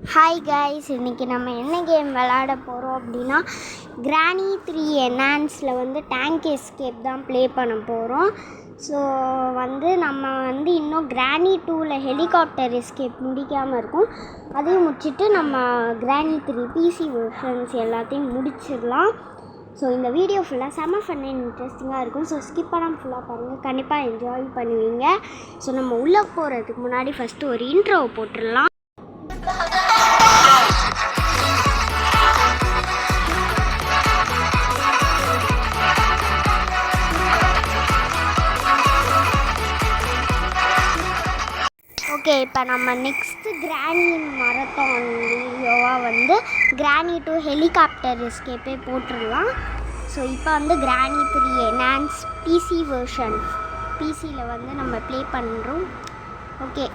Hi guys, இன்றைக்கி நம்ம என்ன கேம் விளாட போகிறோம் அப்படின்னா கிரானி 3 என்ஹான்ஸில் வந்து டேங்க் எஸ்கேப் தான் ப்ளே பண்ண போகிறோம். ஸோ நம்ம இன்னும் கிரானி 2ல் ஹெலிகாப்டர் எஸ்கேப் முடிக்காமல் இருக்கும். அதையும் முடிச்சுட்டு நம்ம கிரானி 3 பிசி வெர்ஷன்ஸ் எல்லாத்தையும் முடிச்சிடலாம். ஸோ இந்த வீடியோ ஃபுல்லாக செம்ம ஃபன் அண்ட் இன்ட்ரெஸ்டிங்காக இருக்கும். ஸோ ஸ்கிப் பண்ணாமல் ஃபுல்லாக பாருங்கள், கண்டிப்பாக என்ஜாய் பண்ணுவீங்க. ஸோ நம்ம உள்ளே போகிறதுக்கு முன்னாடி ஃபஸ்ட்டு ஒரு இன்ட்ரோவை போட்டுடலாம். ஓகே, இப்போ நம்ம நெக்ஸ்ட்டு கிரானி மரத்தான் வீடியோவாக கிரானி 2 ஹெலிகாப்டர் எஸ்கேப்பே போட்டுடலாம். ஸோ இப்போ கிரானி 3 என்ஹான்ஸ் பிசி வெர்ஷன் பிசியில் நம்ம ப்ளே பண்ணுறோம். ஓகே,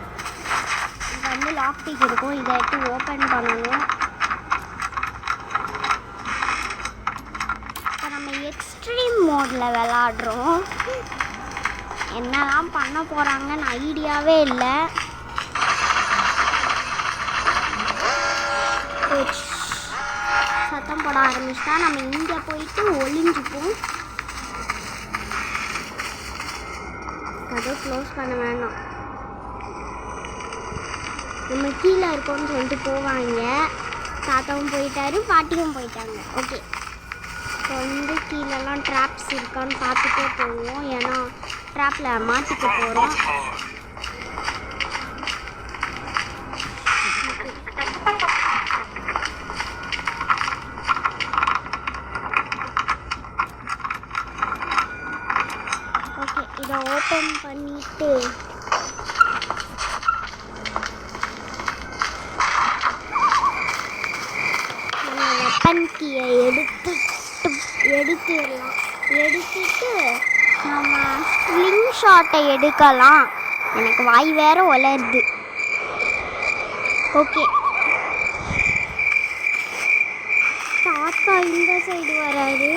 இது லாக் பிக் இருக்கும், இதை எடுத்து ஓப்பன் பண்ணணும். இப்போ நம்ம எக்ஸ்ட்ரீம் மோடில் விளாடுறோம். என்னெல்லாம் பண்ண போகிறாங்கன்னு ஐடியாவே இல்லை. சத்தம் போட ஆரம்பிச்சிட்டா நம்ம இங்கே போயிட்டு ஒளிஞ்சுப்போம். அதை க்ளோஸ் பண்ண வேணாம், நம்ம கீழே இருக்கோம்னு சொல்லிட்டு போவாங்க. தாத்தாவும் போயிட்டாரு, பாட்டியும் போயிட்டாங்க. ஓகே, இப்போ கீழெல்லாம் ட்ராப்ஸ் இருக்கான்னு பார்த்துட்டே போவோம், ஏன்னா ட்ராப்பில் மாட்டிக்க போகிறோம். ஓகே, இதை ஓப்பன் பண்ணிவிட்டு நம்ம வெப்பன் கீயை எடுத்துடலாம். எடுத்துட்டு நம்ம ஸ்லிங் ஷாட்டை எடுக்கலாம். எனக்கு வாய் வேற உலருது. ஓகே, தாத்தா இந்த சைடு வராரு.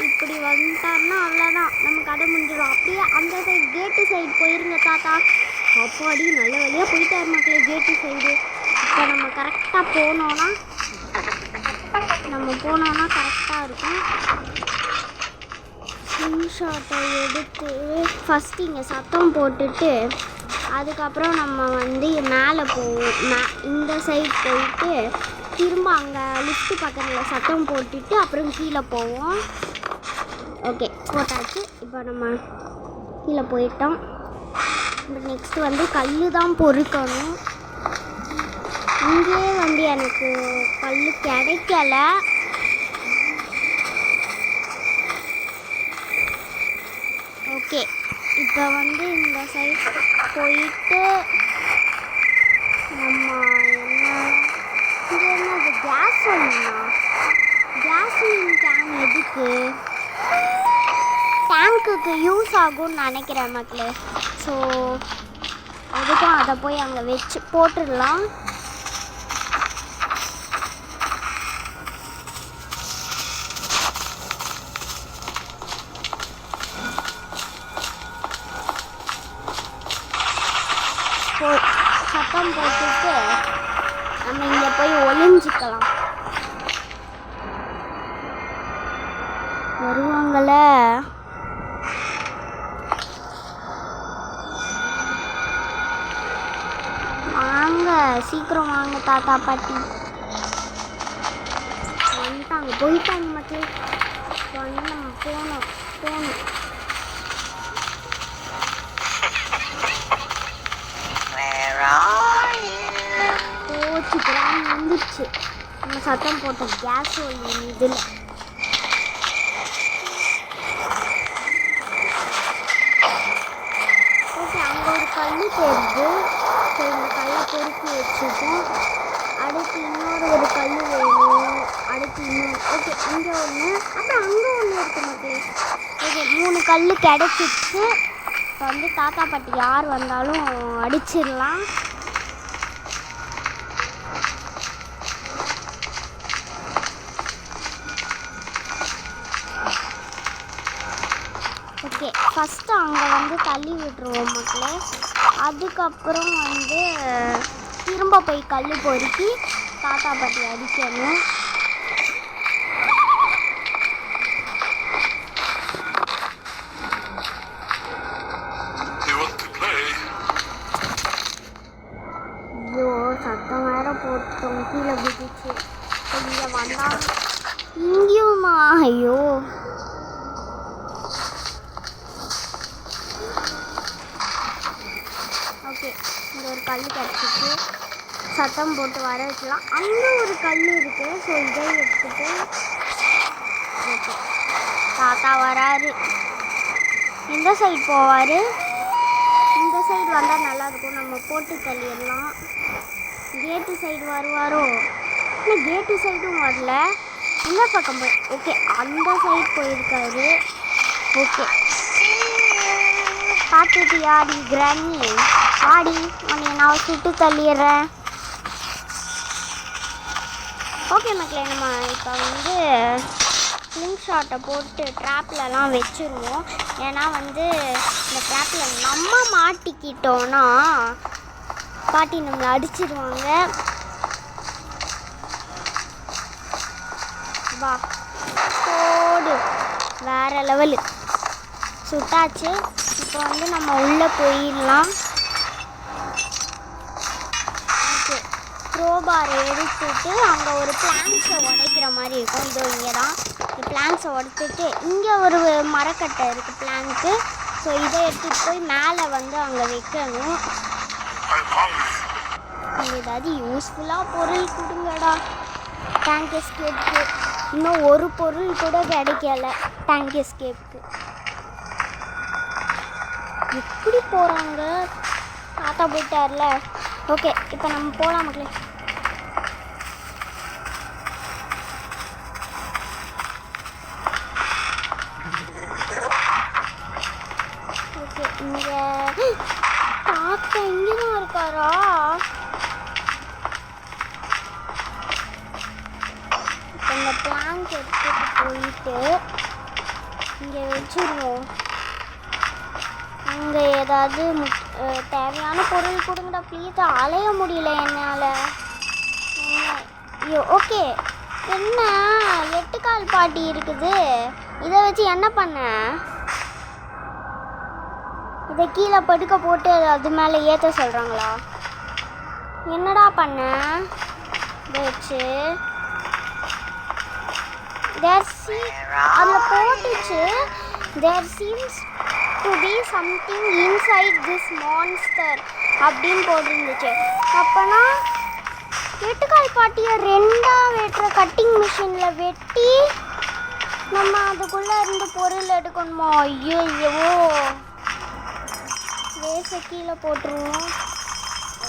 இப்படி வந்துட்டாருன்னா அவ்வளோதான், நம்ம கதை முடிஞ்சிடும். அப்படியே அந்த சைடு கேட்டு சைடு போயிருங்க தாத்தா. அப்பாடி நல்ல வழியாக போயிட்டாரு மக்களே கேட்டு சைடு. இப்போ நம்ம கரெக்டாக போனோன்னா கரெக்டாக இருக்கும். ஸ்க்ரீன்ஷாட்டை எடுத்து ஃபஸ்ட்டு இங்கே சத்தம் போட்டுட்டு அதுக்கப்புறம் நம்ம மேலே போவோம். இந்த சைடு போயிட்டு திரும்ப அங்கே லிஃப்ட்டு பக்கத்தில் சத்தம் போட்டுட்டு அப்புறம் கீழே போவோம். ஓகே, போட்டாச்சு. இப்போ நம்ம கீழே போயிட்டோம். இப்போ நெக்ஸ்ட்டு கல் தான் பொறுக்கணும். இங்கேயே எனக்கு கல் கிடைக்கல. ஓகே, இப்போ இந்த சைட் போயிட்டு நம்ம என்னது கேஸோலின் கேன் எதுக்கு டேங்க்குக்கு யூஸ் ஆகும்னு நினைக்கிறேன் மக்களே. ஸோ அதுக்கும் அதை போய் அங்கே வச்சு போட்டுடலாம். சத்தம் போட்டுட்டு நம்ம இங்கே போய் ஒளிஞ்சிக்கலாம். வருவாங்கள, வாங்க சீக்கிரம் வாங்க தாத்தா பாட்டி. வந்துட்டாங்க, போயிட்டாங்க மக்களே. நம்ம போகணும். போச்சுக்கிறான் வந்துடுச்சு நம்ம சத்தம் போட்ட கேஸோலின் இதில். ஓகே, அங்கே ஒரு கல் தெரியுது. ஸோ இந்த கல்லை பொறுக்கி வச்சுப்போம். அடுத்து ஒரு கல் வேணும். அடுத்து ஓகே, இங்கே ஒன்று, அப்புறம் அங்கே ஒன்று இருக்குது மக்களே. ஓகே, 3 கல் கிடச்சிச்சு. இப்போ தாத்தா பாட்டி யார் வந்தாலும் அடிச்சிடலாம். ஓகே, ஃபஸ்ட்டு அங்கே தள்ளி விட்டுருவோம் மக்களே. அதுக்கப்புறம் திரும்ப போய் கல் பொறுக்கி தாத்தா பாட்டி அடிக்கணும். ஐயோ சத்தம் வேற போட்டோம், கீழே குதிச்சு. இங்கே வந்தா இங்கேயுமா? ஐயோ ஓகே, இங்கே ஒரு கல் கிடச்சிட்டு சத்தம் போட்டு வர வைக்கலாம். அங்கே ஒரு கல் இருக்குது. ஸோ இதை எடுத்துட்டு ஓகே தாத்தா வராரு. எந்த சைடு போவார்? இந்த சைடு வந்தால் நல்லாயிருக்கும், நம்ம போட்டு தள்ளிடலாம். கேட்டு சைடு வருவாரோ? ஆனால் கேட்டு சைடும் வரல. இந்த பக்கம் போய் ஓகே அந்த சைடு போயிருக்காரு. ஓகே பார்த்துட்டியாடி கிராணி? ஆடி உன்னை நான் சுட்டு தள்ளிடுறேன். ஓகே மக்களே, நம்ம இப்போ வந்து ஸ்லிங் ஷாட்டை போட்டு ட்ராப்லலாம் வச்சுருவோம். ஏன்னா வந்து இந்த ட்ராப்பில் நம்ம மாட்டிக்கிட்டோன்னா பாட்டி நம்மளை அடிச்சிடுவாங்க. வா போடு, வேறு லெவலு சுட்டாச்சு. இப்போ வந்து நம்ம உள்ளே போயிடலாம். ஓகே க்ரோபாரை எடுத்துட்டு அங்கே ஒரு பிளான்ஸை உடைக்கிற மாதிரி இருக்கும். இதோ இங்கே தான் இந்த பிளான்ஸை உடைச்சிட்டு இங்கே ஒரு மரக்கட்டை இருக்குது பிளான்க்கு. ஸோ இதை எடுத்துகிட்டு போய் மேலே வந்து அங்கே வைக்கணும். ஏதாவது யூஸ்ஃபுல்லாக பொருள் கொடுங்கடா டேங்க் எஸ்கேப்புக்கு. இன்னும் ஒரு பொருள் கூட கிடைக்கல டேங்க் எஸ்கேப்புக்கு. எப்படி போகிறாங்க? தாத்தா போயிட்டார்ல. ஓகே இப்போ நம்ம போகலாம் மக்களே. ஓகே இங்கே தாத்தா இங்கே தான் இருக்காரா? இப்போ இந்த பிளாங்க் எடுத்துகிட்டு போயிட்டு இங்கே வச்சுருவோம். அங்கே ஏதாவது தேவையான பொருள் கொடுங்கடா ப்ளீஸ். அலைய முடியல என்னால். ஐயோ ஓகே என்ன 8 கால் பாட்டி இருக்குது, இதை வச்சு என்ன பண்ண? இதை கீழே படுக்க போட்டு அது மேலே ஏற்ற சொல்கிறாங்களா? என்னடா பண்ண? இதை வச்சு அதில் போட்டுச்சு. there seems to be something inside this monster அப்படின்னு போட்டிருந்துச்சு. அப்போனா 8 கால் பாட்டியை 2ஆ வெட்டுற கட்டிங் மிஷினில் வெட்டி நம்ம அதுக்குள்ளே இருந்து பொருள் எடுக்கணுமா? ஐயோ வேச கீழே போட்டுருவோம்.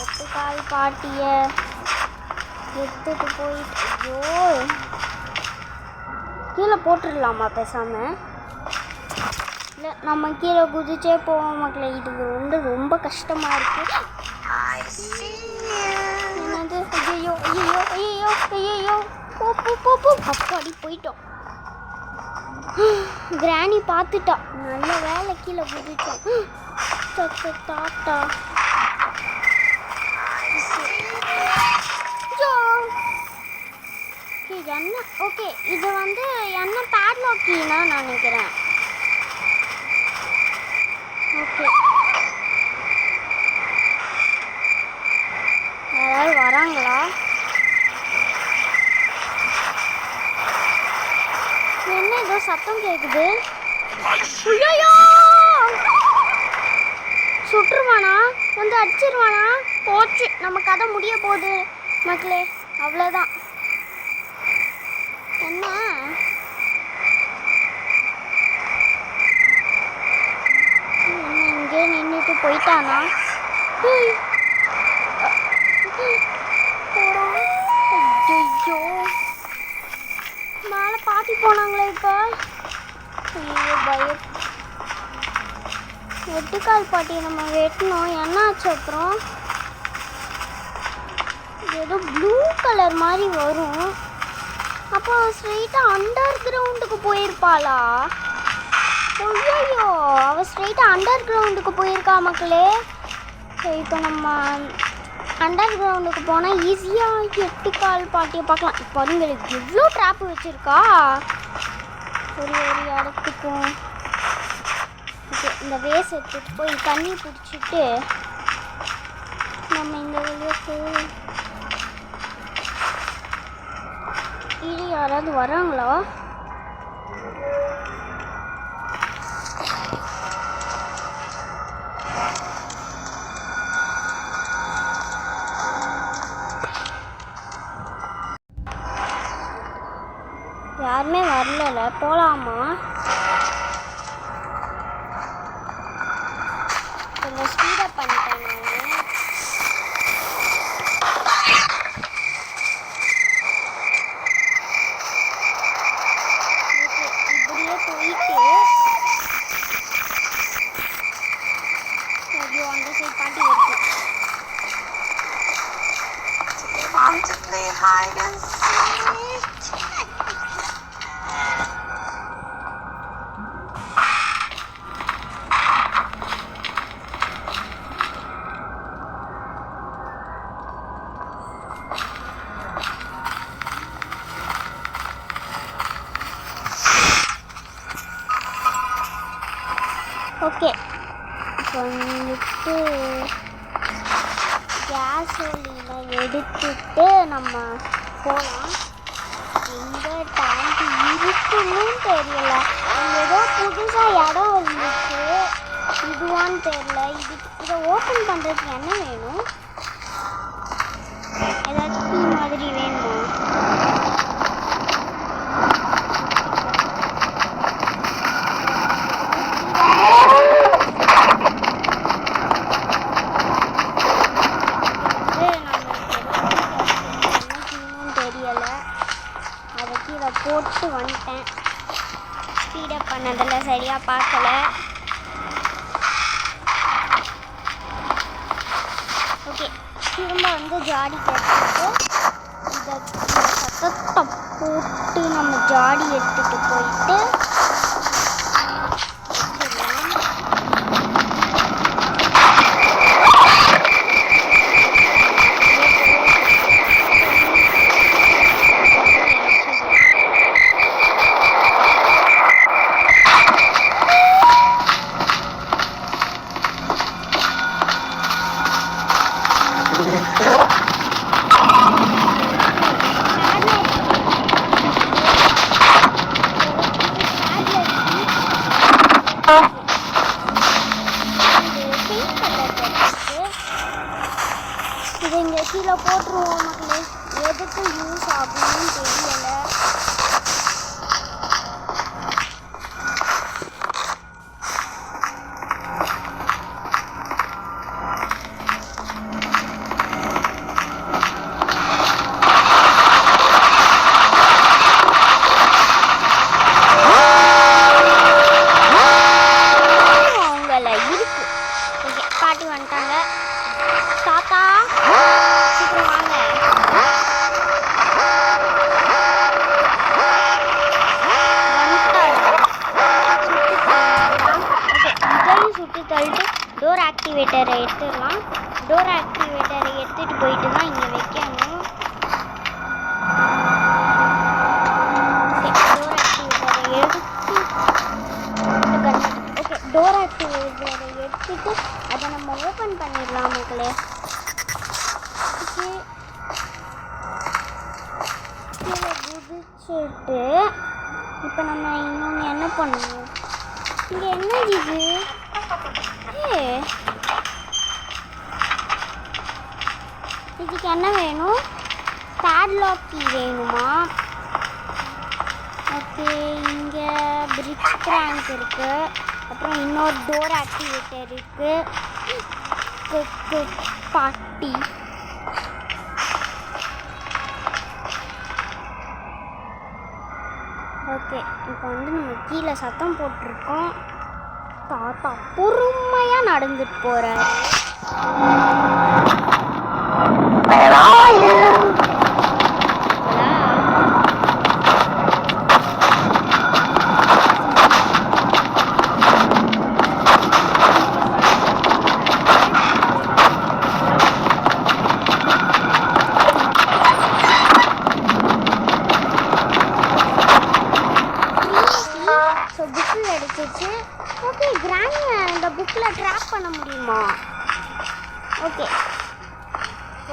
8 கால் பாட்டியை எடுத்துட்டு போயிட்டு ஐயோ கீழே போட்டுடலாமா பேசாமல்? இல்லை நம்ம கீழே குதிச்சே போவோம் மக்களே. இது வந்து ரொம்ப கஷ்டமாக இருக்குது. என்னது? ஐயோ ஐயோ ஐயோ ஐயோ போ அப்பாடி போயிட்டோம். கிராணி பார்த்துட்டா. நல்ல வேலை கீழே குதிச்சோம். தாத்தா என்ன? ஓகே இது வந்து என்ன பேட்லாக் கீனா நான் நினைக்கிறேன். ஓகே யாராவது வராங்களா? என்ன ஏதோ சத்தம் கேட்குது? ஐயோ சுட்டுருவானா? வந்து அடிச்சிருவானா? போச்சு, நம்ம கதை முடிய போகுது மக்களே. அவ்வளோதான். என்ன இங்கே நின்றுட்டு போயிட்டானா? ஐயோ மேலே பாட்டி போனாங்களே இப்போ. ஐயோ பயம். 8 கால் பாட்டியை நம்ம வெட்டணும். என்ன ஆச்சு அப்புறம்? ஏதோ ப்ளூ கலர் மாதிரி வரும். அப்போ ஸ்ட்ரெயிட்டாக அண்டர் கிரவுண்டுக்கு போயிருப்பாளா? ஐயோ அவள் ஸ்ட்ரெயிட்டாக அண்டர் கிரவுண்டுக்கு போயிருக்கா மக்களே. இப்போ நம்ம அண்டர் கிரவுண்டுக்கு போனால் ஈஸியாக 8 கால் பாட்டியை பார்க்கலாம். இப்போ அதுங்களுக்கு எவ்வளோ ட்ராப்பு வச்சுருக்கா. ஒரு இடத்துக்கும் ஓகே இந்த வேஸ் எடுத்துட்டு போய் தண்ணி பிடிச்சிட்டு நம்ம இந்த வழியாக இது யாராவது வராங்களா? யாருமே வரல. போகலாமா? கொஞ்சம் ஸ்பீடப் பண்ணிட்டேன் நான். இப்படியே போயிட்டு ஐயோ அந்த சைட் பாட்டி இருக்கு. Want to play hide and seek? Okay இப்போ வந்துட்டு கேஸோலினை எடுத்துட்டு நம்ம போகலாம். எங்கே டேங்க் இருக்குன்னு தெரியல. ஏதோ புதுசாக இடம் இருந்துச்சு, இதுவான்னு தெரியல. இதை ஓப்பன் பண்ணுறதுக்கு என்ன வேணும்? ஏதாச்சும் மாதிரி வேணுமா? போட்டு வந்துட்டேன். ஸ்பீடப் பண்ணதில் சரியாக பார்க்கல. ஓகே திரும்ப வந்து ஜாடி எடுத்துட்டு இதை சத்தத்தை போட்டு நம்ம ஜாடி எடுத்துகிட்டு போயிட்டு இது இங்கே கீழே போட்டுருவோம் மக்களே. எதுக்கு யூஸ் ஆகும்னு தெரியல. டோர் ஆக்டிவேட்டரை எடுத்துடலாம். டோர் ஆக்டிவேட்டரை எடுத்துகிட்டு போயிட்டு தான் இங்கே வைக்கணும். டோர் ஆக்டிவேட்டரை எடுத்துட்டு அதை நம்ம ஓப்பன் பண்ணிடலாம் மக்களே. கீழே குதிச்சுட்டு இப்போ நம்ம இன்னொன்று என்ன பண்ணணும்? இங்கே என்ன இது? இதுக்கு என்ன வேணும்? பேட்லாக் கீ வேணுமா? ஓகே இங்கே பிரிட்ஜ் கிராங்க் இருக்குது. அப்புறம் இன்னொரு டோர் ஆக்டிவேட்டர் இருக்குது. பாட்டி ஓகே இப்போ வந்து நம்ம கீழே சத்தம் போட்டிருக்கோம். தாத்தா பொறுமையாக நடந்துட்டு போகிறாரு.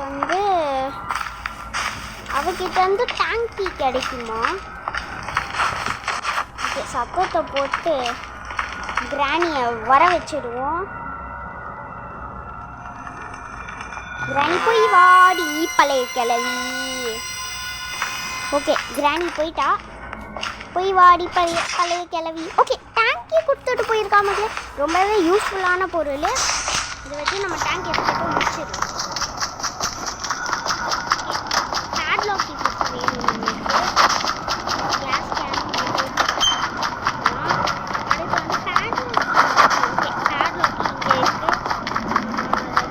வந்து அவகிட்ட வந்து டேங்கி கிடைக்குமா? ஓகே, சத்தத்தை போட்டு கிராணியை வர வச்சிடுவோம். கிராணி போய் வாடி பழைய கிளவி. ஓகே, கிராணி போயிட்டா. போய் வாடி பழைய கிளவி. ஓகே, டேங்கி கொடுத்துட்டு போயிருக்கா மக்களே. ரொம்பவே யூஸ்ஃபுல்லான பொருள். இதை வச்சு நம்ம டேங்க் எடுத்துகிட்டு முடிச்சிடலாம். பேட்லாக் டிஃபெக்ட் வேணும் நம்மளுக்கு. கிளாஸ் கேன் அடுத்து வந்து பேட்லாக். ஓகே, பேட்லாக் இங்கே இருக்குது.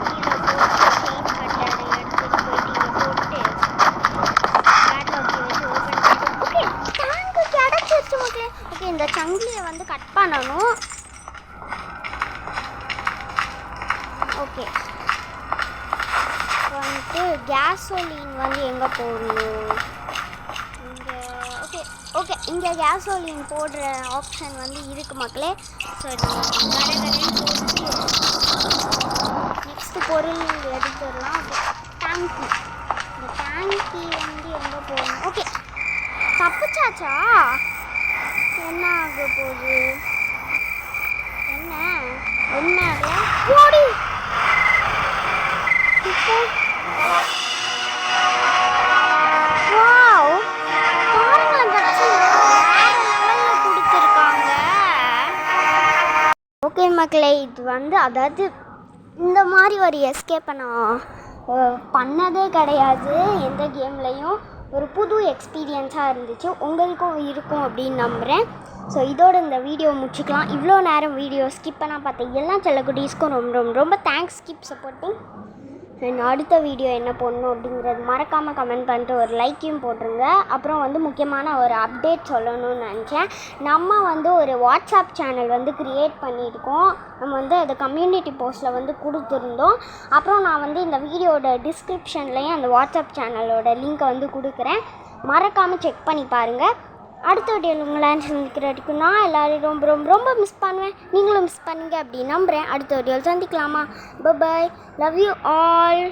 கீழே போட்டு செயின் கட்டரை எடுத்துகிட்டு போயிட்டு இங்கே போட்டு பேட்லாக் வச்சு ஓப்பன் பண்ணி. ஓகே, டேங்கு கிடச்சிருச்சு மக்களே. ஓகே, இந்த சங்கிலியை வந்து கட் பண்ணணும். ஓகே, வந்துட்டு கேஸோலின் வந்து எங்கே போடணும்? இங்கே. ஓகே ஓகே, இங்கே கேஸோலின் போடுற ஆப்ஷன் வந்து இருக்குது மக்களே. ஸோ கடகடன்னு போட்டு நெக்ஸ்ட்டு பொருள் எடுத்துடலாம். ஓகே, டேங்கி. இந்த டேங்கி வந்து எங்கே போகணும்? ஓகே, தப்புச்சாச்சா? என்ன ஆக போகுது? என்ன ஒன்றாகல ஓடி. வாவ், பாருங்க அந்த லெவலில் கொடுத்துருக்காங்க. ஓகே மக்களே, இது வந்து அதாவது இந்த மாதிரி ஒரு எஸ்கேப்பை நான் பண்ணதே கிடையாது எந்த கேம்லேயும். ஒரு புது எக்ஸ்பீரியன்ஸாக இருந்துச்சு. உங்களுக்கும் இருக்கும் அப்படின்னு நம்புகிறேன். ஸோ இதோட இந்த வீடியோ முடிச்சுக்கலாம். இவ்வளோ நேரம் வீடியோ ஸ்கிப் பண்ணால் பார்த்தேன் எல்லா செல்லக்குட்டீஸ்க்கும் ரொம்ப ரொம்ப ரொம்ப தேங்க்ஸ். Keep supporting. அண்ட் அடுத்த வீடியோ என்ன போடணும் அப்படிங்கிறது மறக்காமல் கமெண்ட் பண்ணிட்டு ஒரு லைக்கையும் போட்டுருங்க. அப்புறம் வந்து முக்கியமான ஒரு அப்டேட் சொல்லணும்னு நினச்சேன். நம்ம வந்து ஒரு வாட்ஸ்அப் சேனல் வந்து க்ரியேட் பண்ணியிருக்கோம். நம்ம வந்து அது கம்யூனிட்டி போஸ்ட்டில் வந்து கொடுத்துருந்தோம். அப்புறம் நான் வந்து இந்த வீடியோட டிஸ்கிரிப்ஷன்லேயும் அந்த வாட்ஸ்அப் சேனலோட லிங்க்கை வந்து கொடுக்குறேன். மறக்காமல் செக் பண்ணி பாருங்கள். அடுத்த வீடியோவில் உங்களை சந்திக்கிறதுக்கு நான் எல்லோரும் ரொம்ப ரொம்ப ரொம்ப மிஸ் பண்ணுவேன். நீங்களும் மிஸ் பண்ணுங்க அப்படின்னு நம்புகிறேன். அடுத்த வீடியோவில் சந்திக்கலாமா? Bye, love you all.